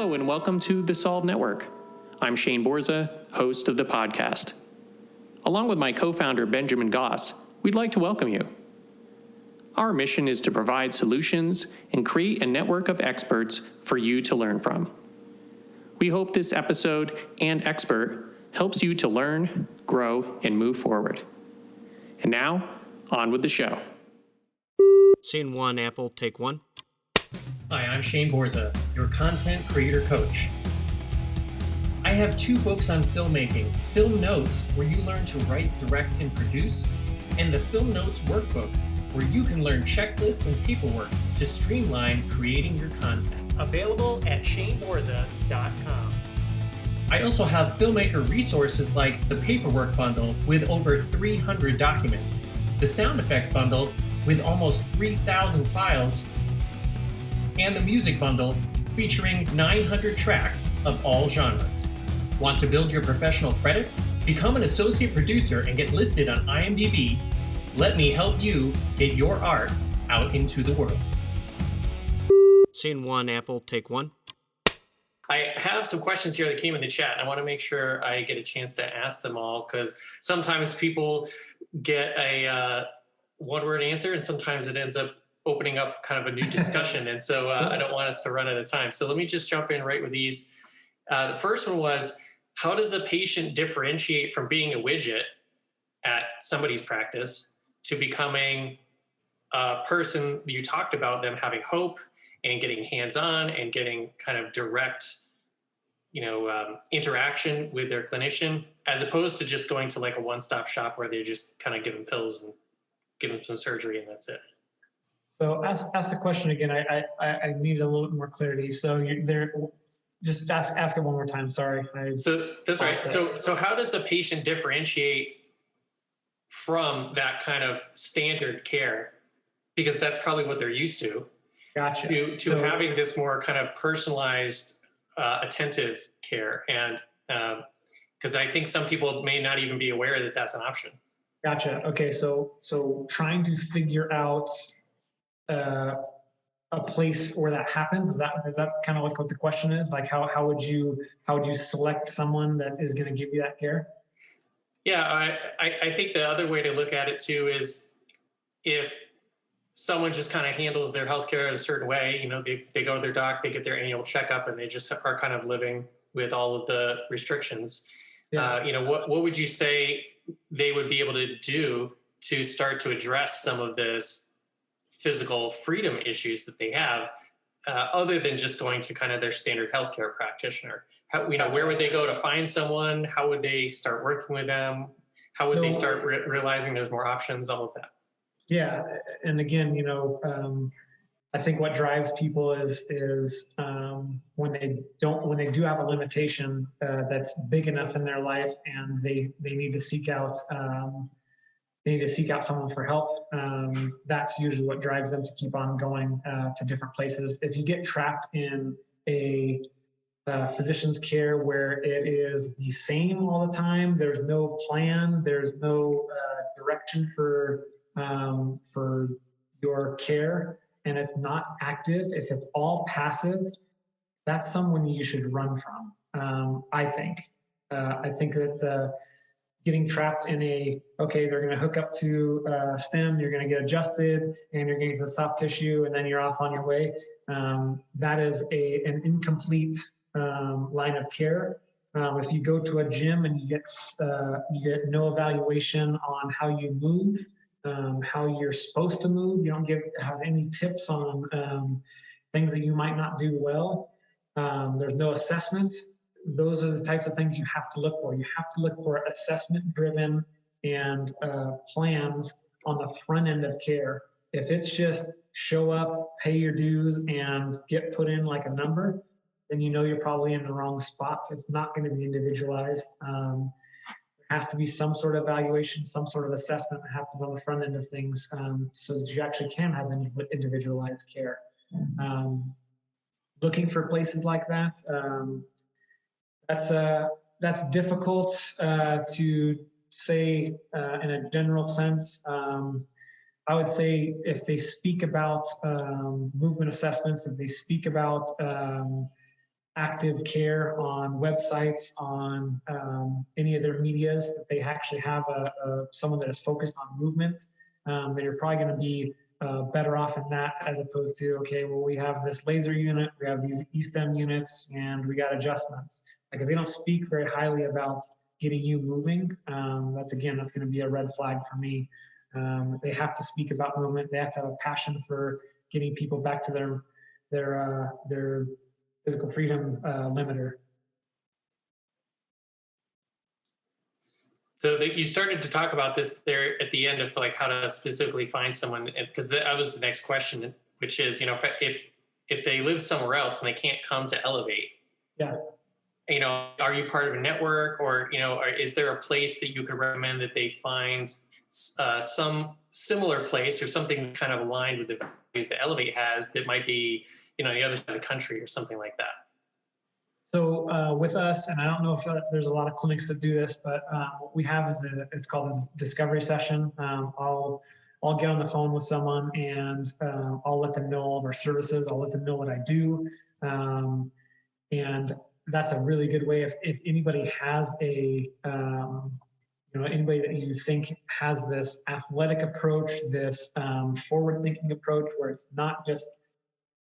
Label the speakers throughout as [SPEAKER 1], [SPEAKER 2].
[SPEAKER 1] Hello and welcome to the Solve Network. I'm Shane Borza, host of the podcast. Along with my co-founder Benjamin Goss, we'd like to welcome you. Our mission is to provide solutions and create a network of experts for you to learn from. We hope this episode and expert helps you to learn, grow, and move forward. And now, on with the show.
[SPEAKER 2] Scene one, Apple, take one.
[SPEAKER 3] Hi, I'm Shane Borza, your content creator coach. I have 2 books on filmmaking, Film Notes, where you learn to write, direct, and produce, and the Film Notes Workbook, where you can learn checklists and paperwork to streamline creating your content. Available at shaneborza.com. I also have filmmaker resources like the Paperwork Bundle with over 300 documents, the Sound Effects Bundle with almost 3,000 files, and the Music Bundle featuring 900 tracks of all genres. Want to build your professional credits? Become an associate producer and get listed on IMDb. Let me help you get your art out into the world.
[SPEAKER 2] Scene one, Apple, take one.
[SPEAKER 3] I have some questions here that came in the chat. I want to make sure I get a chance to ask them all because sometimes people get a one-word answer and sometimes it ends up opening up kind of a new discussion. And so I don't want us to run out of time. So let me just jump in right with these. The first one was, how does a patient differentiate from being a widget at somebody's practice to becoming a person? You talked about them having hope and getting hands-on and getting kind of direct, interaction with their clinician, as opposed to just going to like a one-stop shop where they just kind of give them pills and give them some surgery and that's it.
[SPEAKER 4] So ask the question again. I need a little bit more clarity. So just ask it one more time. Sorry.
[SPEAKER 3] So that's right. So how does a patient differentiate from that kind of standard care? Because that's probably what they're used to.
[SPEAKER 4] Gotcha.
[SPEAKER 3] To having this more kind of personalized, attentive care. And because I think some people may not even be aware that that's an option.
[SPEAKER 4] Gotcha. Okay. So trying to figure out a place where that happens, is that kind of like what the question is? Like how would you select someone that is going to give you that care?
[SPEAKER 3] Yeah, I think the other way to look at it too is if someone just kind of handles their healthcare in a certain way, they go to their doc, they get their annual checkup, and they just are kind of living with all of the restrictions.
[SPEAKER 4] Yeah.
[SPEAKER 3] What would you say they would be able to do to start to address some of this physical freedom issues that they have, other than just going to kind of their standard healthcare practitioner? Where would they go to find someone? How would they start working with them? How would they start realizing there's more options? All of that.
[SPEAKER 4] Yeah, and again, I think what drives people is when they do have a limitation that's big enough in their life, and they need to seek out. They need to seek out someone for help. That's usually what drives them to keep on going to different places. If you get trapped in a physician's care where it is the same all the time, there's no plan, there's no direction for your care, and it's not active, if it's all passive, that's someone you should run from. I think that getting trapped in they're going to hook up to stem, you're going to get adjusted, and you're going to get the soft tissue, and then you're off on your way. That is an incomplete line of care. If you go to a gym and you get no evaluation on how you move, how you're supposed to move, you don't have any tips on things that you might not do well. There's no assessment. Those are the types of things you have to look for. You have to look for assessment-driven and plans on the front end of care. If it's just show up, pay your dues, and get put in like a number, then you're probably in the wrong spot. It's not going to be individualized. There has to be some sort of evaluation, some sort of assessment that happens on the front end of things, so that you actually can have individualized care. Looking for places like that, that's difficult to say in a general sense. I would say if they speak about movement assessments, if they speak about active care on websites, on any of their medias, that they actually have someone that is focused on movement, then you're probably going to be better off in that, as opposed to, okay, well, we have this laser unit, we have these E-stem units, and we got adjustments. Like, if they don't speak very highly about getting you moving, that's going to be a red flag for me. They have to speak about movement. They have to have a passion for getting people back to their physical freedom limiter.
[SPEAKER 3] So you started to talk about this there at the end of like how to specifically find someone, because that was the next question, which is, if they live somewhere else and they can't come to Elevate,
[SPEAKER 4] yeah,
[SPEAKER 3] are you part of a network, or is there a place that you could recommend that they find some similar place or something kind of aligned with the values that Elevate has that might be the other side of the country or something like that?
[SPEAKER 4] So with us, and I don't know if there's a lot of clinics that do this, but what we have is it's called a discovery session. I'll get on the phone with someone, and I'll let them know all of our services. I'll let them know what I do, and that's a really good way. If anybody has anybody that you think has this athletic approach, this forward-thinking approach, where it's not just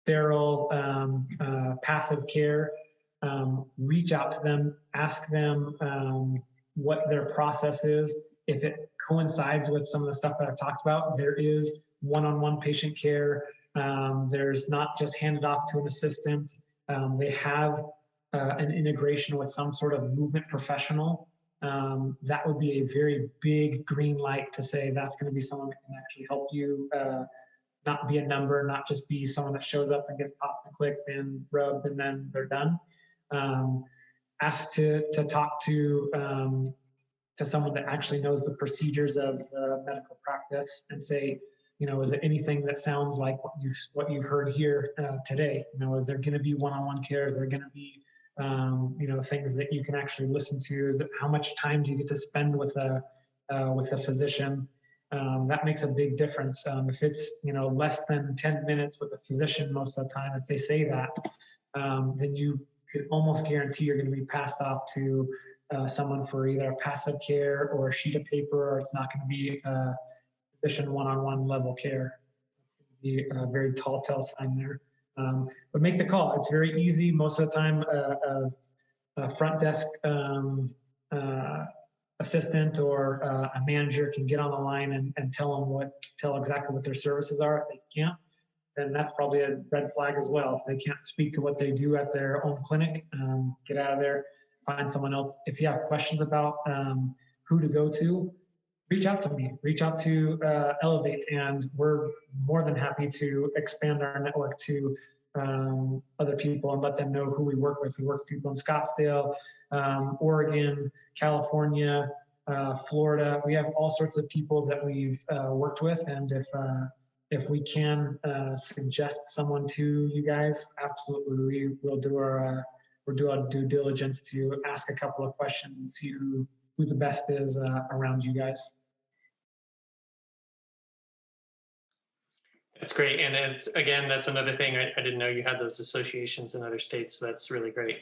[SPEAKER 4] sterile passive care. Reach out to them, ask them what their process is. If it coincides with some of the stuff that I've talked about, there is one-on-one patient care. There's not just handed off to an assistant. They have an integration with some sort of movement professional. That would be a very big green light to say that's going to be someone that can actually help you, not be a number, not just be someone that shows up and gets popped and clicked and rubbed and then they're done. Ask to talk to someone that actually knows the procedures of medical practice, and say, is there anything that sounds like what you've heard here today? Is there going to be one-on-one care? Is there going to be things that you can actually listen to? Is it, how much time do you get to spend with a physician? That makes a big difference. If it's less than 10 minutes with a physician most of the time, if they say that, then you could almost guarantee you're going to be passed off to someone for either a passive care or a sheet of paper, or it's not going to be physician one-on-one level care. It's going to be a very tall sign there. But make the call. It's very easy. Most of the time, a front desk assistant or a manager can get on the line and tell exactly what their services are. If they can't, then that's probably a red flag as well. If they can't speak to what they do at their own clinic, get out of there, find someone else. If you have questions about who to go to, reach out to me, reach out to Elevate, and we're more than happy to expand our network to other people and let them know who we work with. We work with people in Scottsdale, Oregon, California, Florida. We have all sorts of people that we've worked with, and if we can suggest someone to you guys, absolutely, we'll do our due diligence to ask a couple of questions and see who the best is around you guys.
[SPEAKER 3] That's great. And that's another thing. I didn't know you had those associations in other states. So that's really great.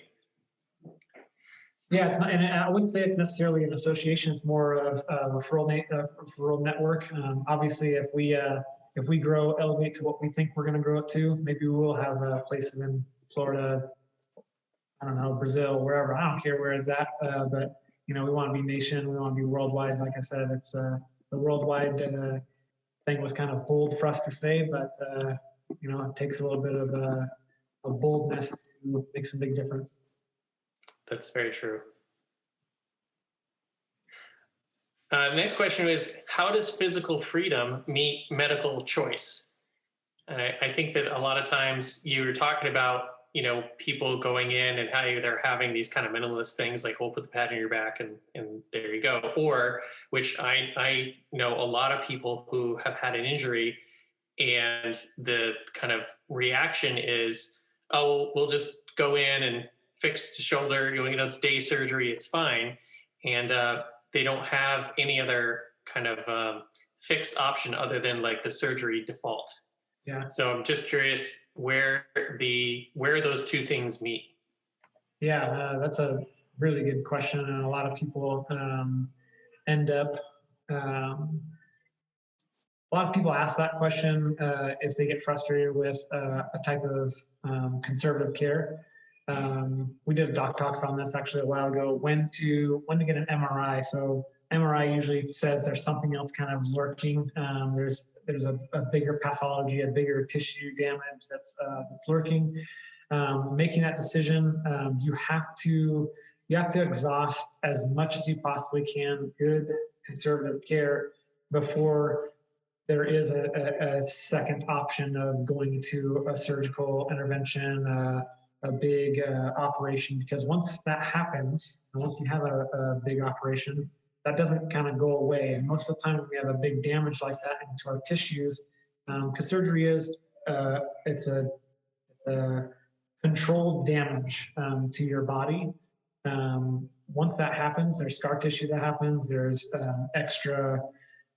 [SPEAKER 4] Yeah, it's not, and I wouldn't say it's necessarily an association. It's more of a referral network. Obviously, if we grow Elevate to what we think we're going to grow it to, maybe we will have places in Florida, I don't know, Brazil, wherever. I don't care where it's at, but we want to be nation. We want to be worldwide. Like I said, it's the worldwide thing was kind of bold for us to say, but it takes a little bit of a boldness to make some big difference.
[SPEAKER 3] That's very true. The next question is, how does physical freedom meet medical choice? And I think that a lot of times you were talking about, people going in and how they're having these kind of minimalist things like, we'll put the pad on your back and there you go. Or, which I know a lot of people who have had an injury, and the kind of reaction is, oh, we'll just go in and fix the shoulder, it's day surgery, it's fine. And they don't have any other kind of fixed option other than like the surgery default.
[SPEAKER 4] Yeah.
[SPEAKER 3] So I'm just curious where those two things meet.
[SPEAKER 4] That's a really good question, and a lot of people end up. A lot of people ask that question if they get frustrated with a type of conservative care. We did a doc talks on this actually a while ago. When to get an MRI. So MRI usually says there's something else kind of lurking. There's a bigger pathology, a bigger tissue damage that's lurking. Making that decision, you have to exhaust as much as you possibly can good conservative care before there is a second option of going to a surgical intervention, a big operation, because once that happens, once you have a big operation, that doesn't kind of go away. And most of the time when we have a big damage like that into our tissues, because surgery is, it's a controlled damage to your body. Once that happens, there's scar tissue that happens, there's extra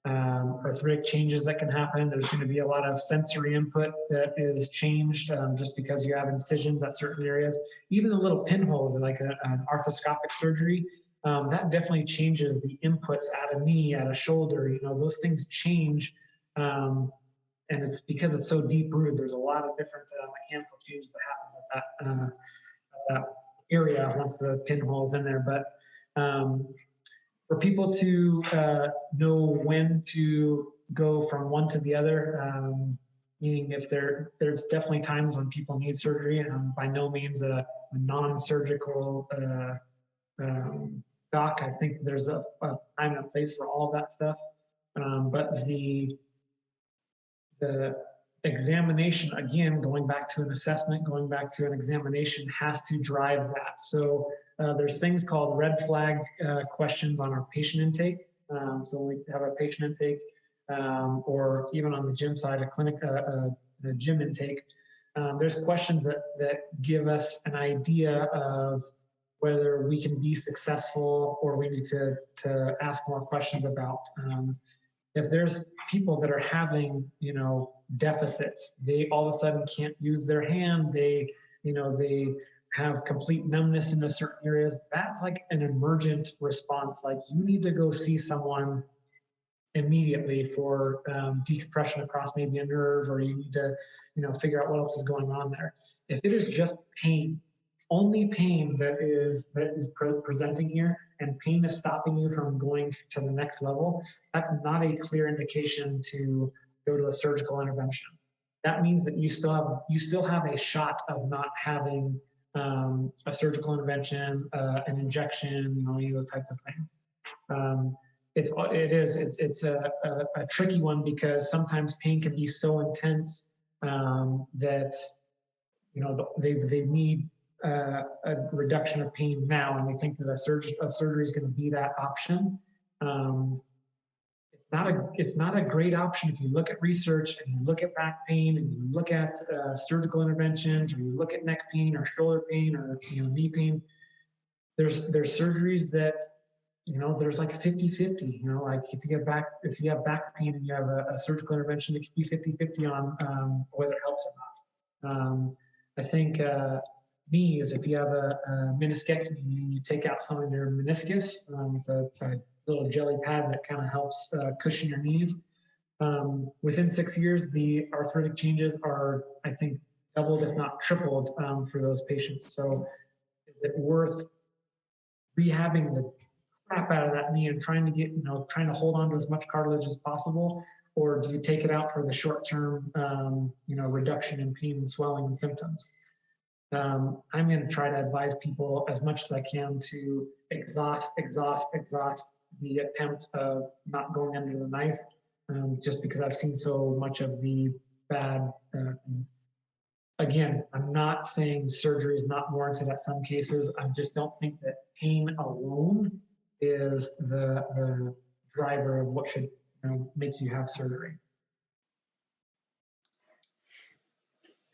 [SPEAKER 4] arthritic changes that can happen. There's going to be a lot of sensory input that is changed just because you have incisions at certain areas. Even the little pinholes, like an arthroscopic surgery, that definitely changes the inputs at a knee, at a shoulder. Those things change, and it's because it's so deep rooted. There's a lot of different mechanical changes that happens at that area once the pinhole's in there. But for people to know when to go from one to the other, meaning if there's definitely times when people need surgery, by no means a non-surgical doc. I think there's a time and a place for all of that stuff. But the examination, again, going back to an assessment, going back to an examination, has to drive that. So there's things called red flag questions on our patient intake. So we have a patient intake, or even on the gym side, the gym intake. There's questions that give us an idea of whether we can be successful or we need to ask more questions about. If there's people that are having, deficits, they all of a sudden can't use their hand, they have complete numbness in certain areas, that's like an emergent response. Like, you need to go see someone immediately for decompression across maybe a nerve, or you need to, figure out what else is going on there. If it is just pain, only pain that is presenting here, and pain is stopping you from going to the next level, that's not a clear indication to go to a surgical intervention. That means that you still have a shot of not having a surgical intervention, an injection, any of those types of things. It's a tricky one, because sometimes pain can be so intense that they need a reduction of pain now, and they think that a surgery is going to be that option. It's not a great option if you look at research and you look at back pain and you look at surgical interventions, or you look at neck pain or shoulder pain or knee pain. There's surgeries that there's like 50-50. Like if you have back pain and you have a surgical intervention, it could be 50-50 on whether it helps or not. I think knees, if you have a meniscectomy and you take out some of your meniscus, it's a little jelly pad that kind of helps cushion your knees. Within 6 years, the arthritic changes are, I think, doubled, if not tripled, for those patients. So is it worth rehabbing the crap out of that knee and trying to hold on to as much cartilage as possible? Or do you take it out for the short-term, reduction in pain and swelling and symptoms? I'm going to try to advise people as much as I can to exhaust the attempt of not going under the knife, just because I've seen so much of the bad things. Again, I'm not saying surgery is not warranted at some cases. I just don't think that pain alone is the driver of what should make you have surgery.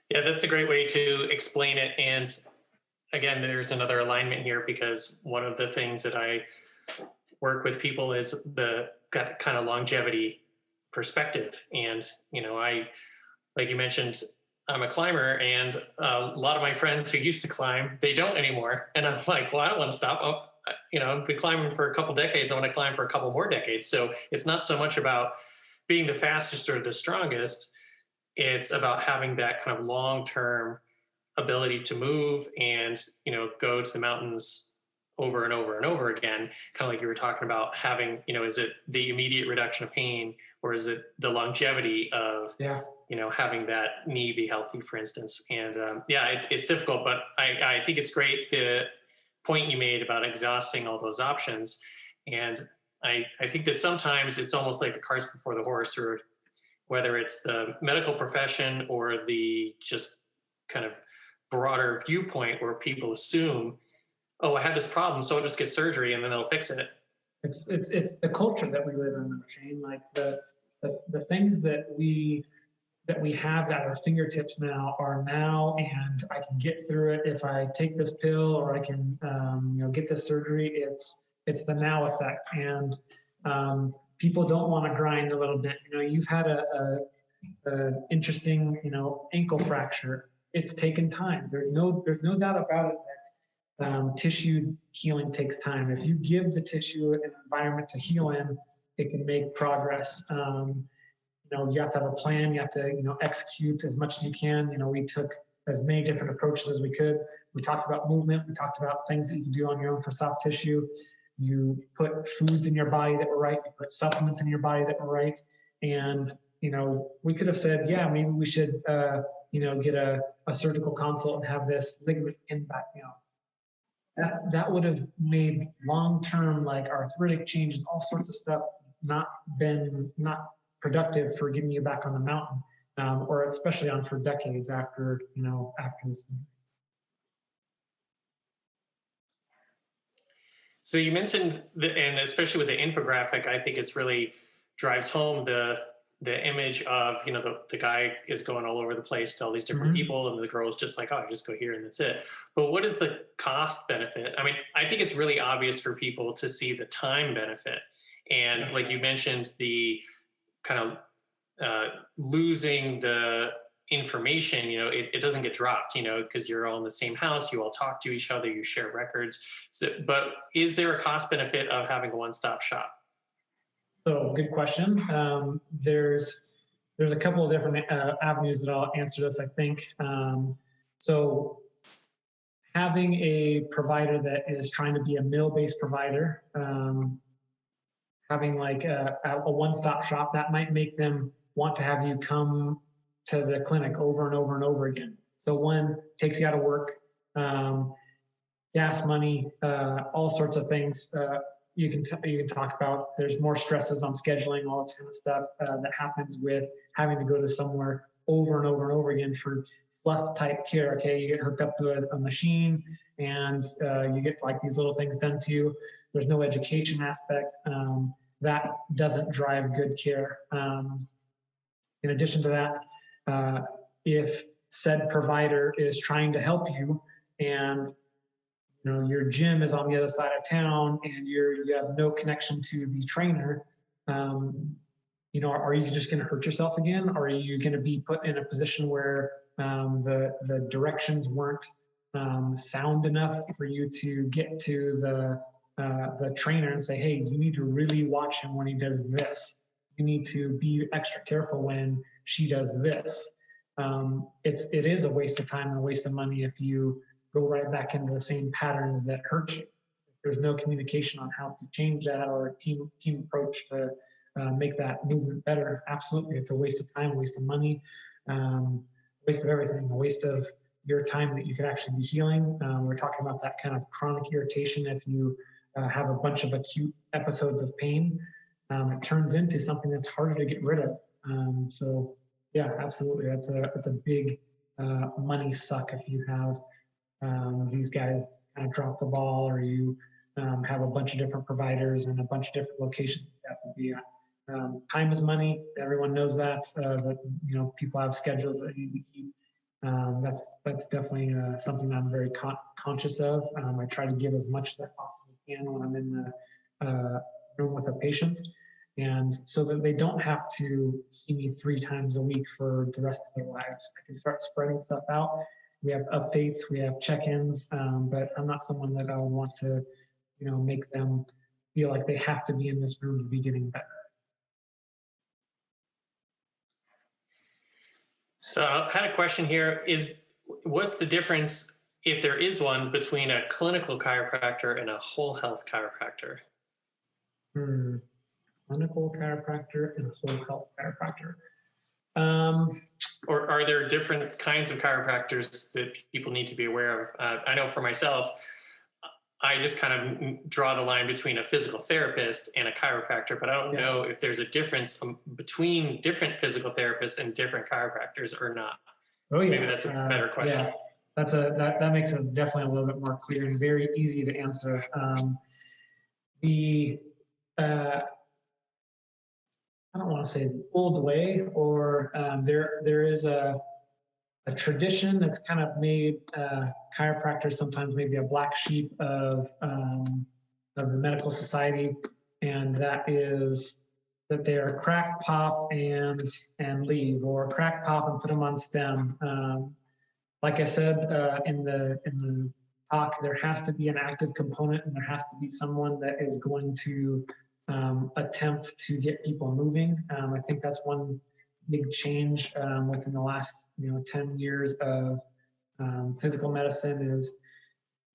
[SPEAKER 3] Yeah, that's a great way to explain it. And again, there's another alignment here, because one of the things that I work with people is the kind of longevity perspective. And, I, like you mentioned, I'm a climber, and a lot of my friends who used to climb, they don't anymore. And I'm like, well, I don't want to stop. I've been climbing for a couple decades. I want to climb for a couple more decades. So it's not so much about being the fastest or the strongest. It's about having that kind of long-term ability to move and, go to the mountains over and over and over again. Kind of like you were talking about having, is it the immediate reduction of pain, or is it the longevity of, having that knee be healthy, for instance. And it's difficult, but I think it's great, the point you made about exhausting all those options. And I think that sometimes it's almost like the cart's before the horse, or whether it's the medical profession or the just kind of broader viewpoint where people assume, oh, I had this problem, so I'll just get surgery and then they'll fix it.
[SPEAKER 4] It's the culture that we live in, Shane. Like the things that we have at our fingertips now are now, and I can get through it if I take this pill, or I can get this surgery. It's the now effect, and people don't want to grind a little bit. You've had a interesting ankle fracture. It's taken time. There's no doubt about it that tissue healing takes time. If you give the tissue an environment to heal in, it can make progress. You have to have a plan. You have to execute as much as you can. We took as many different approaches as we could. We talked about movement. We talked about things that you can do on your own for soft tissue. You put foods in your body that were right. You put supplements in your body that were right. And we could have said, yeah, maybe we should get a surgical consult and have this ligament pinned back. That would have made long-term, like, arthritic changes, all sorts of stuff, not productive for getting you back on the mountain, or especially on for decades after this.
[SPEAKER 3] So you mentioned, and especially with the infographic, I think it's really drives home the image of, the guy is going all over the place to all these different people, and the girl's just like, oh, I just go here and that's it. But what is the cost benefit? I mean, I think it's really obvious for people to see the time benefit. And like you mentioned, the kind of losing the information, it doesn't get dropped, because you're all in the same house, you all talk to each other, you share records. But is there a cost benefit of having a one-stop shop?
[SPEAKER 4] So, good question. There's a couple of different avenues that I'll answer this, I think. So having a provider that is trying to be a mill-based provider, having like a one-stop shop, that might make them want to have you come to the clinic over and over and over again. So one, takes you out of work, gas money, all sorts of things. You can talk about. There's more stresses on scheduling, all that kind of stuff that happens with having to go to somewhere over and over and over again for fluff type care. Okay, you get hooked up to a machine, and you get like these little things done to you. There's no education aspect. That doesn't drive good care. In addition to that, if said provider is trying to help you, and your gym is on the other side of town, and you have no connection to the trainer, are you just going to hurt yourself again? Or are you going to be put in a position where the directions weren't sound enough for you to get to the trainer and say, hey, you need to really watch him when he does this. You need to be extra careful when she does this. It is a waste of time and a waste of money if you go right back into the same patterns that hurt you. If there's no communication on how to change that, or a team approach to make that movement better, absolutely, it's a waste of time, waste of money, waste of everything, a waste of your time that you could actually be healing. We're talking about that kind of chronic irritation. If you have a bunch of acute episodes of pain, it turns into something that's harder to get rid of. So yeah, absolutely, it's a big money suck if you have these guys kind of drop the ball, or you have a bunch of different providers and a bunch of different locations you have to be at. Time is money. Everyone knows that. That people have schedules that need to keep. That's definitely something I'm very conscious of. I try to give as much as I possibly can when I'm in the room with a patient, And so that they don't have to see me 3 times a week for the rest of their lives. I can start spreading stuff out. We have updates, we have check-ins, but I'm not someone that I would want to, make them feel like they have to be in this room to be getting better.
[SPEAKER 1] So I had a question here. What's the difference, if there is one, between a clinical chiropractor and a whole health chiropractor?
[SPEAKER 4] Clinical chiropractor and whole health chiropractor.
[SPEAKER 1] Or are there different kinds of chiropractors that people need to be aware of? I know for myself, I just kind of draw the line between a physical therapist and a chiropractor, but I don't know if there's a difference between different physical therapists and different chiropractors or not.
[SPEAKER 4] Oh, yeah.
[SPEAKER 1] Maybe that's a better question.
[SPEAKER 4] Yeah. That makes it definitely a little bit more clear and very easy to answer. I don't want to say the old way, or there is a tradition that's kind of made chiropractors sometimes maybe a black sheep of the medical society, and that is that they are crack, pop, and leave, or crack, pop, and put them on stem. Like I said in the talk, there has to be an active component, and there has to be someone that is going to attempt to get people moving. I think that's one big change within the last 10 years of physical medicine is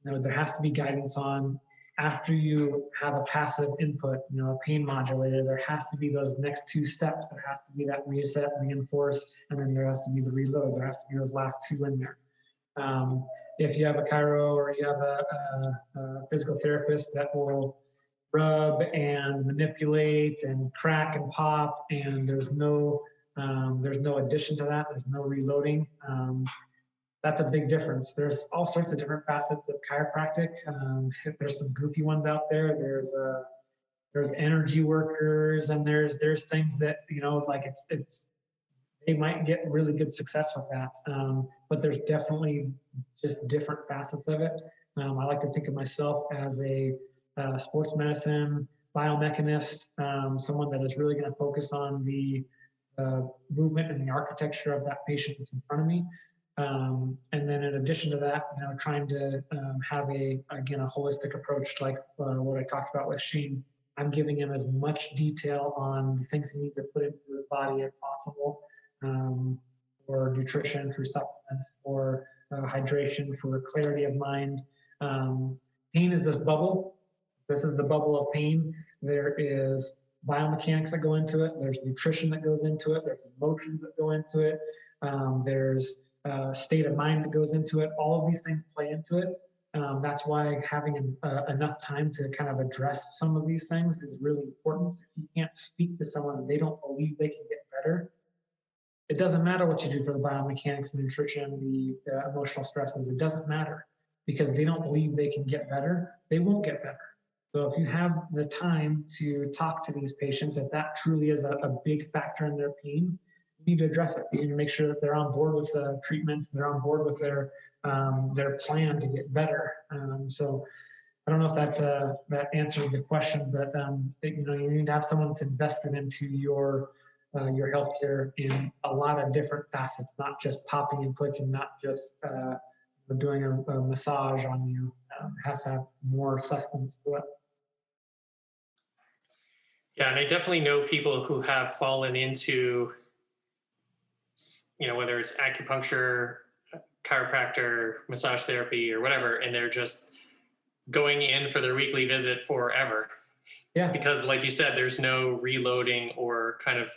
[SPEAKER 4] there has to be guidance on, after you have a passive input, a pain modulator, there has to be those next 2 steps. There has to be that reset, reinforce, and then there has to be the reload. There has to be those last 2 in there. If you have a chiro or you have a physical therapist that will rub and manipulate and crack and pop, and there's no addition to that, there's no reloading, that's a big difference. There's all sorts of different facets of chiropractic. There's some goofy ones out there. There's energy workers, and there's things that like it's they might get really good success with that, but there's definitely just different facets of it. I like to think of myself as a sports medicine biomechanist, someone that is really going to focus on the movement and the architecture of that patient that's in front of me. And then in addition to that, trying to have a holistic approach, like what I talked about with Shane. I'm giving him as much detail on the things he needs to put into his body as possible, for nutrition, for supplements, for hydration, for clarity of mind. Pain is this bubble. This is the bubble of pain. There is biomechanics that go into it. There's nutrition that goes into it. There's emotions that go into it. There's state of mind that goes into it. All of these things play into it. That's why having enough time to kind of address some of these things is really important. If you can't speak to someone and they don't believe they can get better, it doesn't matter what you do for the biomechanics, the nutrition, the emotional stresses. It doesn't matter, because they don't believe they can get better. They won't get better. So if you have the time to talk to these patients, if that truly is a big factor in their pain, you need to address it. You need to make sure that they're on board with the treatment, they're on board with their plan to get better. So I don't know if that answered the question, but you need to have someone that's invested into your healthcare in a lot of different facets, not just popping and clicking, not just doing a massage on you. It has to have more substance to it.
[SPEAKER 1] Yeah, and I definitely know people who have fallen into, whether it's acupuncture, chiropractor, massage therapy, or whatever, and they're just going in for their weekly visit forever.
[SPEAKER 4] Yeah.
[SPEAKER 1] Because, like you said, there's no reloading or kind of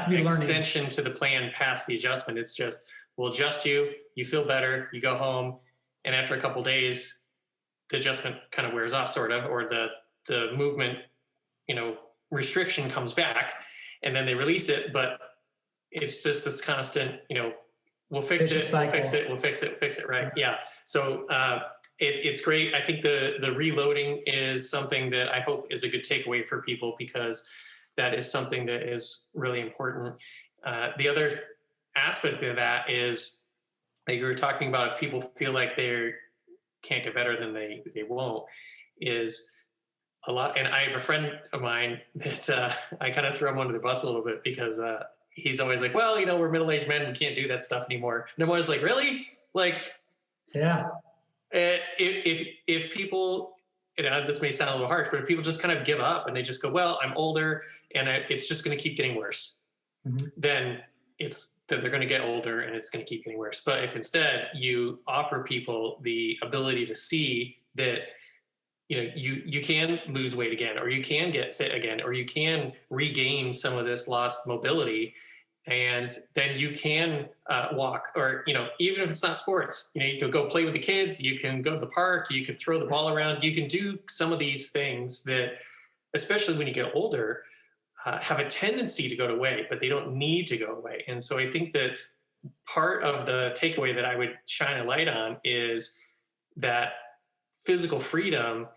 [SPEAKER 1] extension to the plan past the adjustment. It's just, we'll adjust you, you feel better, you go home, and after a couple days, the adjustment kind of wears off, sort of, or the movement, restriction comes back, and then they release it, but it's just this constant, we'll fix it, we'll fix it, we'll fix it, fix it, right? Yeah. So it's great. I think the reloading is something that I hope is a good takeaway for people, because that is something that is really important. The other aspect of that is that you were talking about, if people feel like they can't get better, then they won't, is
[SPEAKER 3] a lot. And I have a friend of mine that I kind of throw him under the bus a little bit because he's always like, well, we're middle-aged men. We can't do that stuff anymore. And I'm always like, really? Like,
[SPEAKER 4] yeah.
[SPEAKER 3] If people, this may sound a little harsh, but if people just kind of give up and they just go, well, I'm older and it's just going to keep getting worse, then they're going to get older and it's going to keep getting worse. But if instead you offer people the ability to see that, you can lose weight again, or you can get fit again, or you can regain some of this lost mobility, and then you can walk, or, even if it's not sports, you can go play with the kids, you can go to the park, you can throw the ball around, you can do some of these things that, especially when you get older, have a tendency to go away, but they don't need to go away. And so I think that part of the takeaway that I would shine a light on is that physical freedom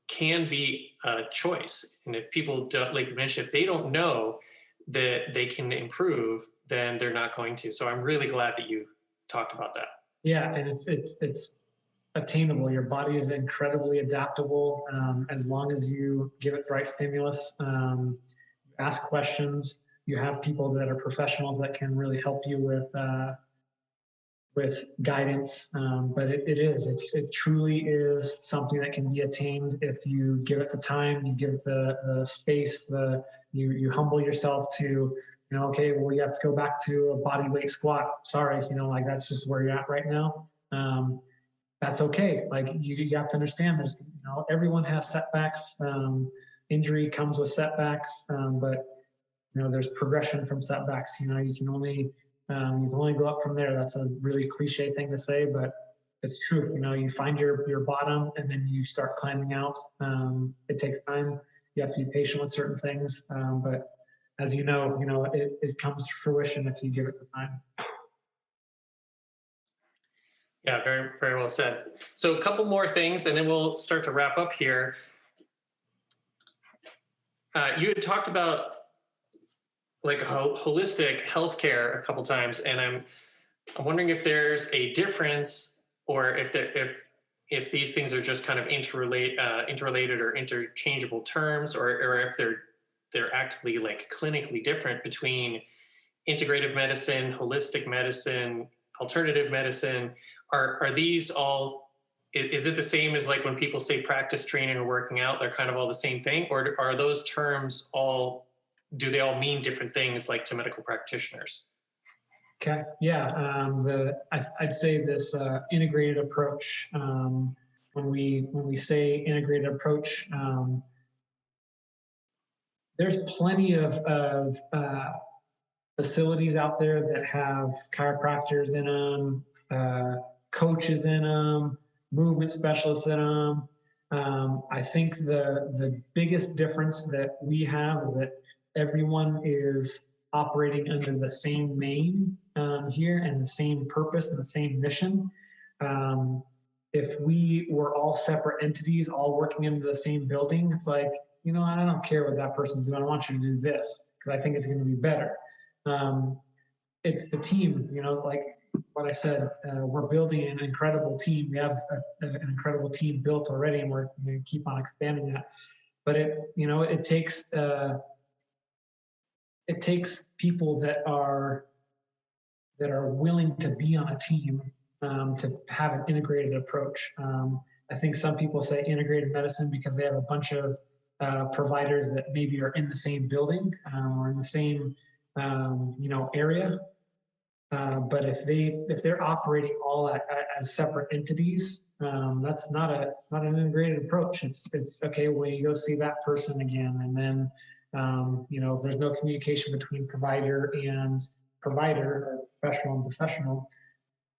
[SPEAKER 3] can be a choice. And if people don't, like you mentioned, if they don't know that they can improve, then they're not going to. So I'm really glad that you talked about that.
[SPEAKER 4] Yeah, and it's attainable. Your body is incredibly adaptable as long as you give it the right stimulus. Ask questions. You have people that are professionals that can really help you with guidance. But it truly is something that can be attained if you give it the time, you give it the space, you humble yourself to, okay, well, you have to go back to a body weight squat. Sorry, like that's just where you're at right now. That's okay. Like you have to understand there's, everyone has setbacks. Injury comes with setbacks, but there's progression from setbacks. You can only go up from there. That's a really cliche thing to say, but it's true. You find your bottom and then you start climbing out. It takes time. You have to be patient with certain things, but as it comes to fruition if you give it the time.
[SPEAKER 3] Yeah, very, very well said. So a couple more things, and then we'll start to wrap up here. You had talked about like holistic healthcare a couple times, and I'm wondering if there's a difference, or if these things are just kind of interrelated or interchangeable terms, or if they're actively like clinically different between integrative medicine, holistic medicine, alternative medicine. Are these all? Is it the same as like when people say practice training or working out? They're kind of all the same thing, or are those terms do they all mean different things, like to medical practitioners?
[SPEAKER 4] Okay, yeah, I'd say this integrated approach. When we say integrated approach, there's plenty of facilities out there that have chiropractors in them, coaches in them, movement specialists in them. I think the biggest difference that we have is that everyone is operating under the same name here, and the same purpose and the same mission. If we were all separate entities, all working in the same building, it's like, I don't care what that person's doing. I want you to do this because I think it's going to be better. It's the team, like what I said, we're building an incredible team. We have an incredible team built already, and we're going to keep on expanding that. But it takes people that are willing to be on a team to have an integrated approach. I think some people say integrated medicine because they have a bunch of providers that maybe are in the same building or in the same area. But if they're operating all as separate entities, it's not an integrated approach. It's okay. Well, you go see that person again, and then if there's no communication between provider or professional,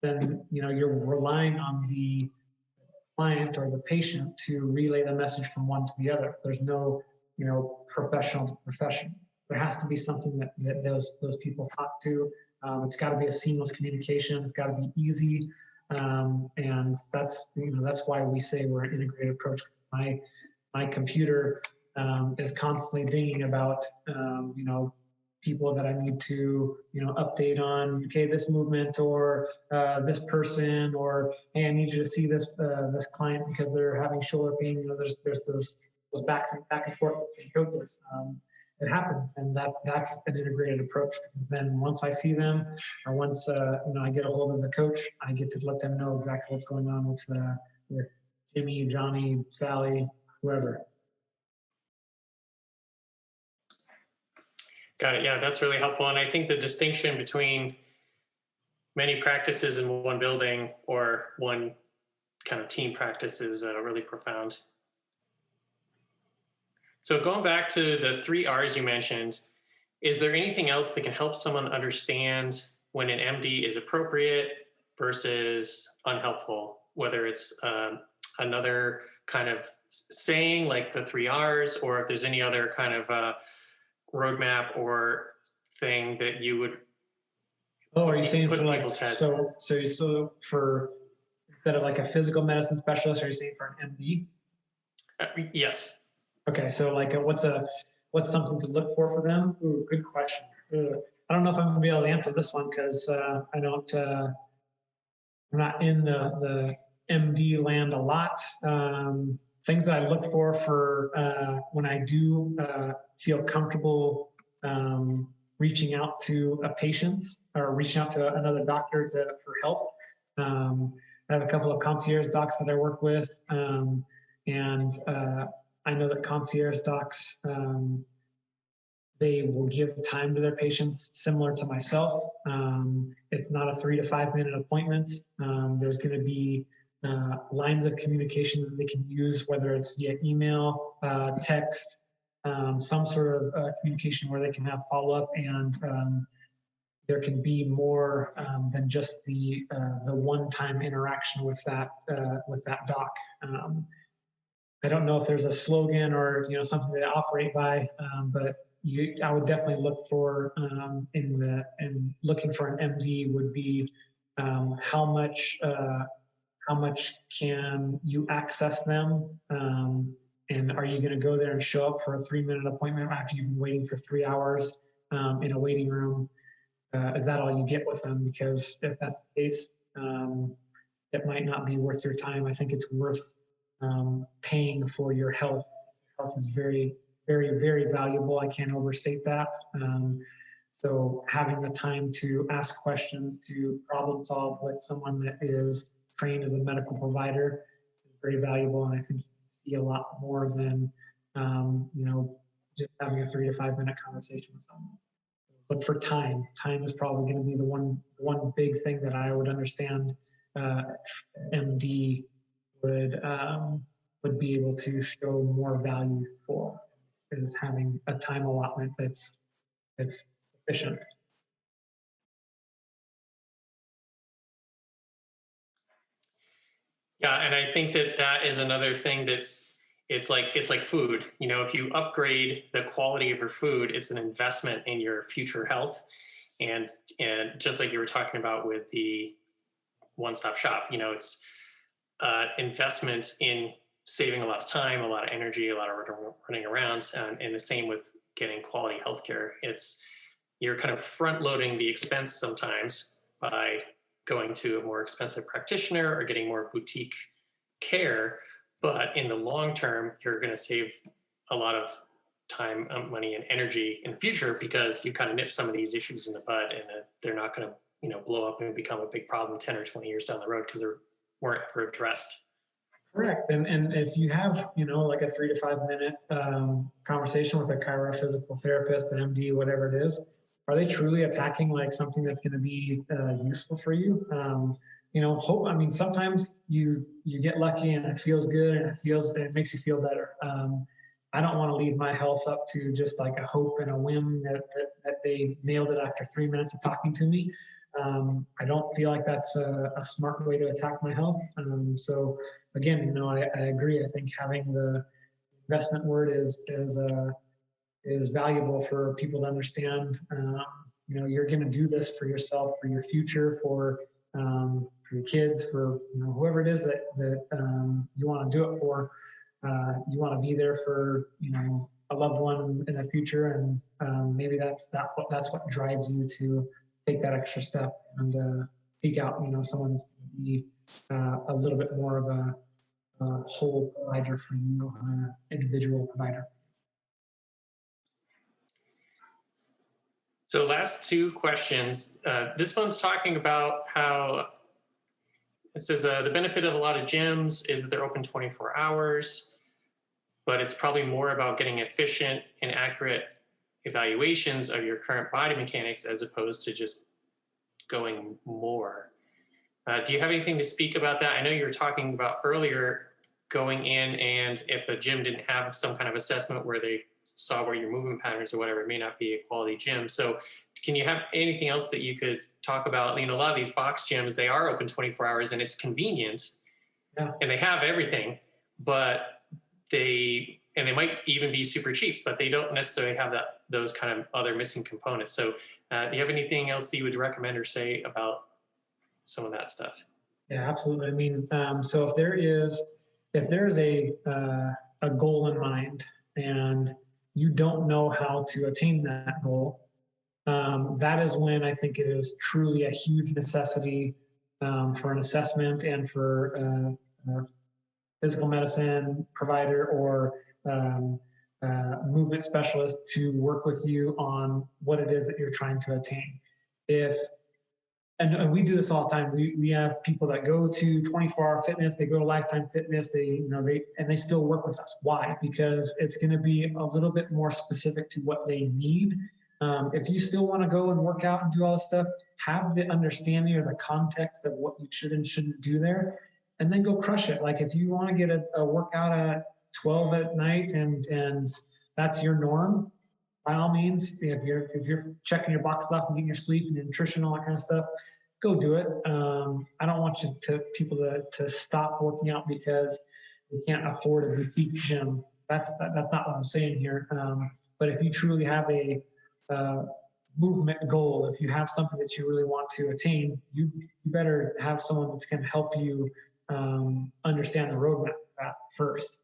[SPEAKER 4] then you're relying on the client or the patient to relay the message from one to the other. There's no professional to professional. There has to be something that those people talk to. It's got to be a seamless communication. It's got to be easy, and that's why we say we're an integrated approach. My computer is constantly dinging about people that I need to update on. Okay, this movement or this person, or hey, I need you to see this client because they're having shoulder pain. There's those goes back and forth between coaches. It happens, and that's an integrated approach. Because then once I see them, or once I get a hold of the coach, I get to let them know exactly what's going on with Jimmy, Johnny, Sally, whoever.
[SPEAKER 1] Got it. Yeah, that's really helpful. And I think the distinction between many practices in one building or one kind of team practice is really profound. So going back to the 3 R's you mentioned, is there anything else that can help someone understand when an MD is appropriate versus unhelpful, whether it's another kind of saying like the 3 R's, or if there's any other kind of roadmap or thing that you would
[SPEAKER 4] are you saying
[SPEAKER 1] put
[SPEAKER 4] for
[SPEAKER 1] in
[SPEAKER 4] like,
[SPEAKER 1] people's heads?
[SPEAKER 4] so for, instead of like a physical medicine specialist, are you saying for an MD?
[SPEAKER 1] Yes.
[SPEAKER 4] Okay, so like what's something to look for them? Ooh, good question. I don't know if I'm gonna be able to answer this one because I'm not in the MD land a lot. Things that I look for when I do feel comfortable reaching out to a patient or reaching out to another doctor for help. I have a couple of concierge docs that I work with, and I know that concierge docs, they will give time to their patients similar to myself. It's not a 3 to 5 minute appointment. There's going to be lines of communication that they can use, whether it's via email, text, some sort of communication where they can have follow-up, and there can be more than just the one-time interaction with that doc. I don't know if there's a slogan or something they operate by, but I would definitely look for in looking for an MD would be how much can you access them, and are you going to go there and show up for a 3-minute appointment after you've been waiting for 3 hours in a waiting room? Is that all you get with them? Because if that's the case, it might not be worth your time. I think it's worth paying for your health. Health is very, very, very valuable. I can't overstate that. So having the time to ask questions, to problem solve with someone that is trained as a medical provider is very valuable. And I think you see a lot more than, just having a 3 to 5 minute conversation with someone. Look for time. Time is probably going to be the one big thing that I would understand MD would be able to show more value for, is having a time allotment that's sufficient.
[SPEAKER 1] Yeah, and I think that is another thing that it's like food. If you upgrade the quality of your food, it's an investment in your future health. And just like you were talking about with the one-stop shop, it's investment in saving a lot of time, a lot of energy, a lot of running around, and the same with getting quality healthcare. You're kind of front-loading the expense sometimes by going to a more expensive practitioner or getting more boutique care, but in the long term, you're going to save a lot of time, money, and energy in the future because you kind of nip some of these issues in the bud, and they're not going to blow up and become a big problem 10 or 20 years down the road because they weren't ever addressed.
[SPEAKER 4] Correct. And if you have, like a 3 to 5 minute conversation with a chiro, physical therapist, an MD, whatever it is, are they truly attacking like something that's going to be useful for you? Sometimes you get lucky and it feels good and it makes you feel better. I don't want to leave my health up to just like a hope and a whim that they nailed it after 3 minutes of talking to me. I don't feel like that's a smart way to attack my health. So again, I agree. I think having the investment word is valuable for people to understand. You're going to do this for yourself, for your future, for your kids, for whoever it is that you want to do it for. You want to be there for a loved one in the future, and maybe that's what drives you to take that extra step and seek out someone that's going to be a little bit more of a whole provider for you, individual provider.
[SPEAKER 1] So last two questions. This one's talking about how it says the benefit of a lot of gyms is that they're open 24 hours, but it's probably more about getting efficient and accurate evaluations of your current body mechanics as opposed to just going more. Do you have anything to speak about that? I know you were talking about earlier going in, and if a gym didn't have some kind of assessment where they saw where your movement patterns or whatever, it may not be a quality gym. So can you have anything else that you could talk about? You know, a lot of these box gyms, they are open 24 hours and it's convenient, and they have everything, but they might even be super cheap, but they don't necessarily have those kind of other missing components. So do you have anything else that you would recommend or say about some of that stuff?
[SPEAKER 4] Yeah, absolutely. I mean, so if there is a goal in mind and you don't know how to attain that goal, that is when I think it is truly a huge necessity for an assessment and for a physical medicine provider or movement specialist to work with you on what it is that you're trying to attain. And we do this all the time. We have people that go to 24-hour fitness, they go to Lifetime Fitness, they still work with us. Why? Because it's going to be a little bit more specific to what they need. If you still want to go and work out and do all this stuff, have the understanding or the context of what you should and shouldn't do there, and then go crush it. Like if you want to get a workout at 12 at night and that's your norm, by all means, if you're checking your boxes off and getting your sleep and nutrition, all that kind of stuff, go do it. I don't want people to stop working out because they can't afford a boutique gym. That's not what I'm saying here. But if you truly have a movement goal, if you have something that you really want to attain, you better have someone that's going to help you understand the roadmap first.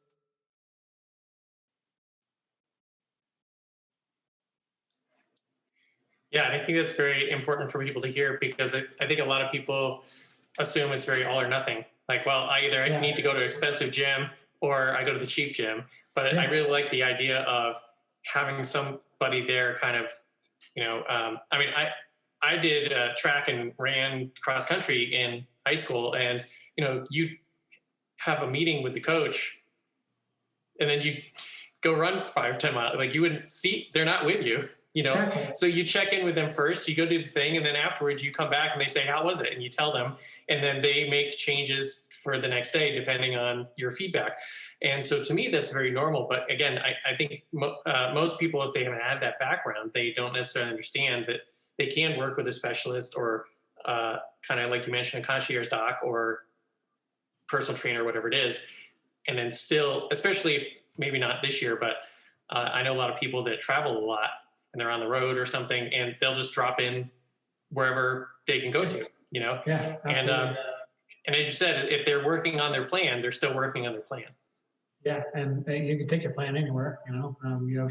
[SPEAKER 1] Yeah, I think that's very important for people to hear because I think a lot of people assume it's very all or nothing. Like, well, I either need to go to an expensive gym or I go to the cheap gym. But I really like the idea of having somebody there kind of, I mean, I did track and ran cross country in high school, and, you have a meeting with the coach and then you go run 5 or 10 miles. Like you wouldn't see, they're not with you. So you check in with them first, you go do the thing, and then afterwards you come back and they say, how was it? And you tell them, and then they make changes for the next day, depending on your feedback. And so to me, that's very normal. But again, I think most people, if they haven't had that background, they don't necessarily understand that they can work with a specialist or kind of like you mentioned, a concierge doc or personal trainer, whatever it is. And then still, especially if maybe not this year, but I know a lot of people that travel a lot, and they're on the road or something, and they'll just drop in wherever they can go to, Yeah, absolutely. And as you said, if they're working on their plan, they're still working on their plan. Yeah, and you can take your plan anywhere, you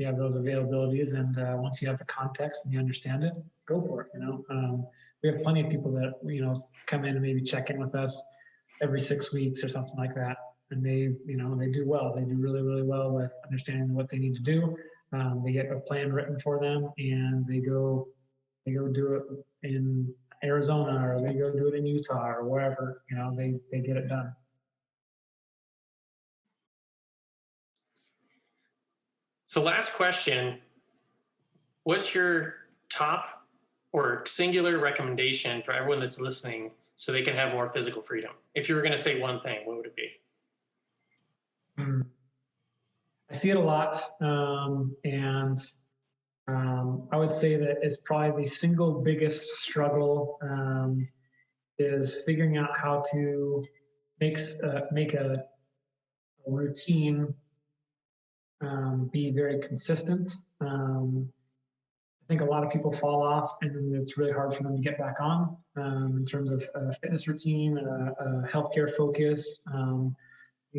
[SPEAKER 1] have those availabilities, and once you have the context and you understand it, go for it, We have plenty of people that, come in and maybe check in with us every 6 weeks or something like that. And they do well. They do really, really well with understanding what they need to do. They get a plan written for them, and they go do it in Arizona, or they go do it in Utah, or wherever. They get it done. So last question, what's your top or singular recommendation for everyone that's listening so they can have more physical freedom? If you were going to say one thing, what would it be?
[SPEAKER 4] I see it a lot, and I would say that it's probably the single biggest struggle is figuring out how to make a routine be very consistent. I think a lot of people fall off, and it's really hard for them to get back on in terms of a fitness routine, a healthcare focus.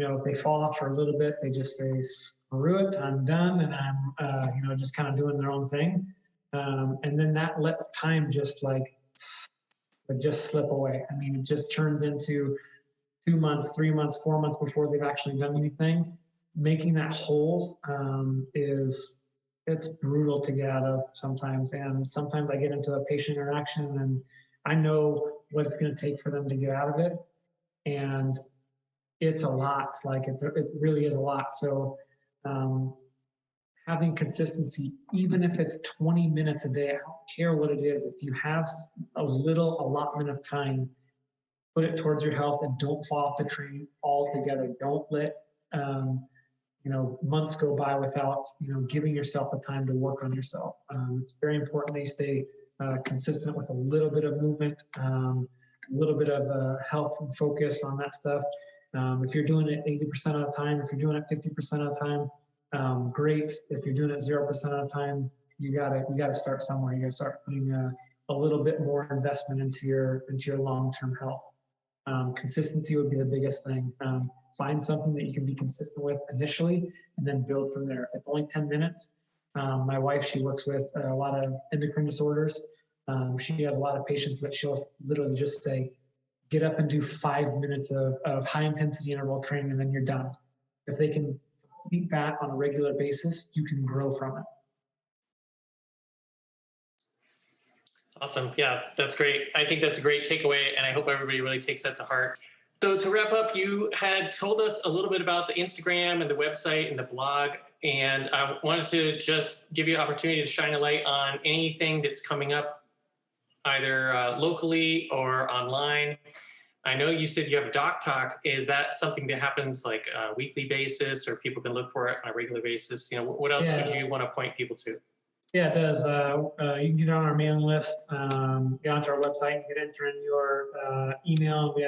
[SPEAKER 4] If they fall off for a little bit, they just say, screw it, I'm done, and I'm, just kind of doing their own thing. And then that lets time just slip away. I mean, it just turns into 2 months, 3 months, 4 months before they've actually done anything. Making that whole it's brutal to get out of sometimes. And sometimes I get into a patient interaction and I know what it's going to take for them to get out of it. And it's a lot. Like it really is a lot. So having consistency, even if it's 20 minutes a day, I don't care what it is. If you have a little allotment of time, put it towards your health and don't fall off the train altogether. Don't let months go by without giving yourself the time to work on yourself. It's very important that you stay consistent with a little bit of movement, a little bit of health and focus on that stuff. If you're doing it 80% of the time, if you're doing it 50% of the time, great. If you're doing it 0% of the time, you gotta start somewhere. You gotta start putting a little bit more investment into your long-term health. Consistency would be the biggest thing. Find something that you can be consistent with initially, and then build from there. If it's only 10 minutes, my wife, she works with a lot of endocrine disorders. She has a lot of patients that she'll literally just say, get up and do 5 minutes of high intensity interval training, and then you're done. If they can complete that on a regular basis, you can grow from it.
[SPEAKER 3] Awesome. Yeah, that's great. I think that's a great takeaway, and I hope everybody really takes that to heart. So to wrap up, you had told us a little bit about the Instagram and the website and the blog, and I wanted to just give you an opportunity to shine a light on anything that's coming up, either locally or online. I know you said you have a Doc Talk. Is that something that happens like a weekly basis, or people can look for it on a regular basis? What else would you want to point people to?
[SPEAKER 4] Yeah, it does. You can get on our mailing list, get onto our website, and enter in your email. We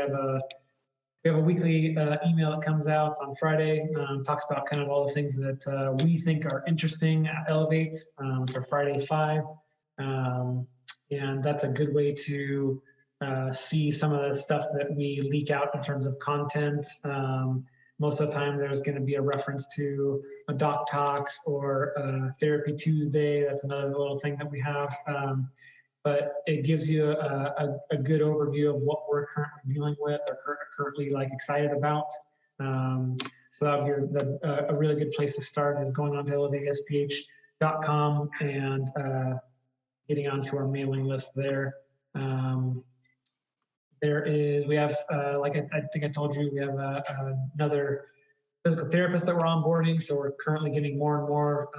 [SPEAKER 4] have a weekly email that comes out on Friday. Talks about kind of all the things that we think are interesting at Elevate. It's our Friday 5. And that's a good way to see some of the stuff that we leak out in terms of content. Most of the time, there's going to be a reference to a Doc Talks or Therapy Tuesday. That's another little thing that we have. But it gives you a good overview of what we're currently dealing with or currently excited about. So that would be a really good place to start is going on to elevatesph.com and getting onto our mailing list there. We have, like I think I told you, we have another physical therapist that we're onboarding. So we're currently getting more and more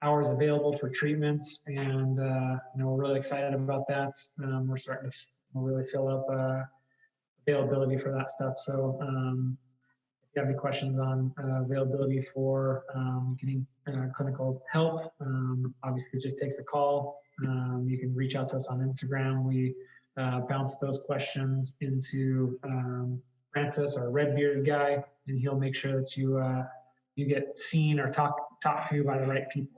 [SPEAKER 4] hours available for treatment, and we're really excited about that. We're starting to really fill up availability for that stuff. So if you have any questions on availability for getting clinical help, obviously it just takes a call. You can reach out to us on Instagram. We bounce those questions into Francis, our red-bearded guy, and he'll make sure that you get seen or talked to by the right people.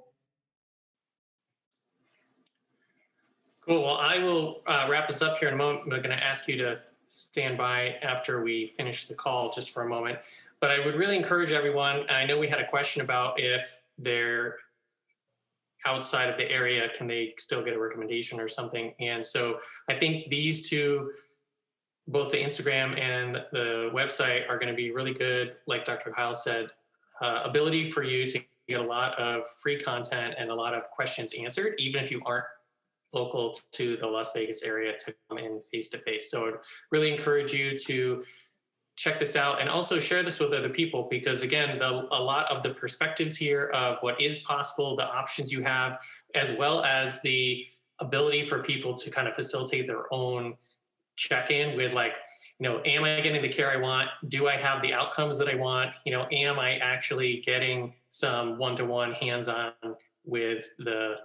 [SPEAKER 3] Cool. Well, I will wrap this up here in a moment. I'm going to ask you to stand by after we finish the call just for a moment. But I would really encourage everyone, I know we had a question about if they're outside of the area, can they still get a recommendation or something? And so I think these two, both the Instagram and the website, are going to be really good, like Dr. Kyle said, ability for you to get a lot of free content and a lot of questions answered, even if you aren't local to the Las Vegas area, to come in face-to-face. So I'd really encourage you to check this out and also share this with other people, because again, a lot of the perspectives here of what is possible, the options you have, as well as the ability for people to kind of facilitate their own check-in with am I getting the care I want? Do I have the outcomes that I want? Am I actually getting some one-to-one hands-on with the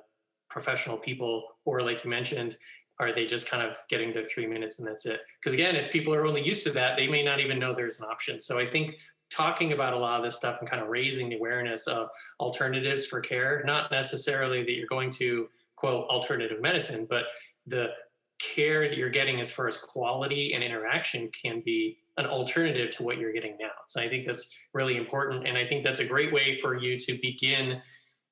[SPEAKER 3] professional people? Or like you mentioned, are they just kind of getting their 3 minutes and that's it? Because again, if people are only used to that, they may not even know there's an option. So I think talking about a lot of this stuff and kind of raising the awareness of alternatives for care, not necessarily that you're going to quote alternative medicine, but the care that you're getting as far as quality and interaction can be an alternative to what you're getting now. So I think that's really important. And I think that's a great way for you to begin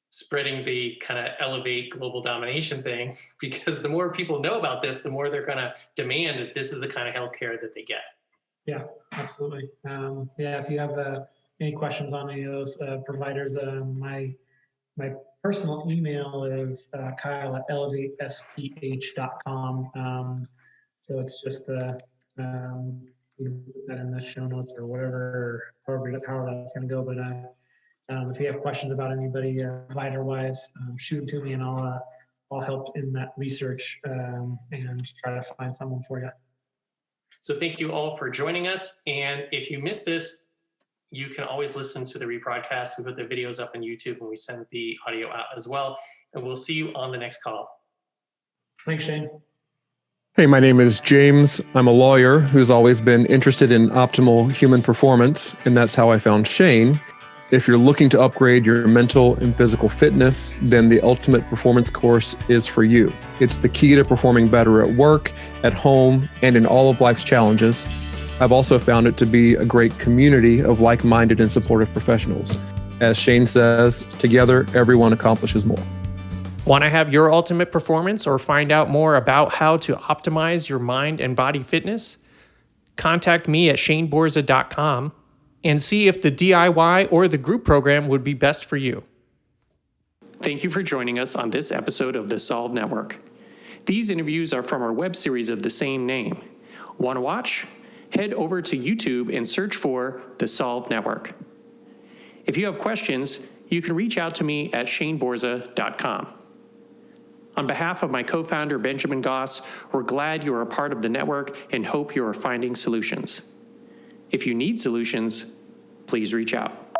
[SPEAKER 3] spreading the kind of elevate global domination thing, because the more people know about this, the more they're going to demand that this is the kind of healthcare that they get.
[SPEAKER 4] Yeah, absolutely. Yeah, if you have any questions on any of those providers, my personal email is kyle@elevatesph.com. So it's just you can put that in the show notes or whatever, however that's going to go. But if you have questions about anybody provider-wise, shoot them to me, and I'll help in that research and try to find someone for you.
[SPEAKER 1] So thank you all for joining us. And if you missed this, you can always listen to the rebroadcast. We put the videos up on YouTube and we send the audio out as well. And we'll see you on the next call.
[SPEAKER 4] Thanks, Shane.
[SPEAKER 5] Hey, my name is James. I'm a lawyer who's always been interested in optimal human performance, and that's how I found Shane. If you're looking to upgrade your mental and physical fitness, then the Ultimate Performance course is for you. It's the key to performing better at work, at home, and in all of life's challenges. I've also found it to be a great community of like-minded and supportive professionals. As Shane says, together, everyone accomplishes more.
[SPEAKER 1] Want to have your ultimate performance or find out more about how to optimize your mind and body fitness? Contact me at shaneborza.com and see if the DIY or the group program would be best for you. Thank you for joining us on this episode of the Solve Network. These interviews are from our web series of the same name. Want to watch? Head over to YouTube and search for the Solve Network. If you have questions, you can reach out to me at shaneborza.com. On behalf of my co-founder, Benjamin Goss, we're glad you are a part of the network and hope you are finding solutions. If you need solutions, please reach out.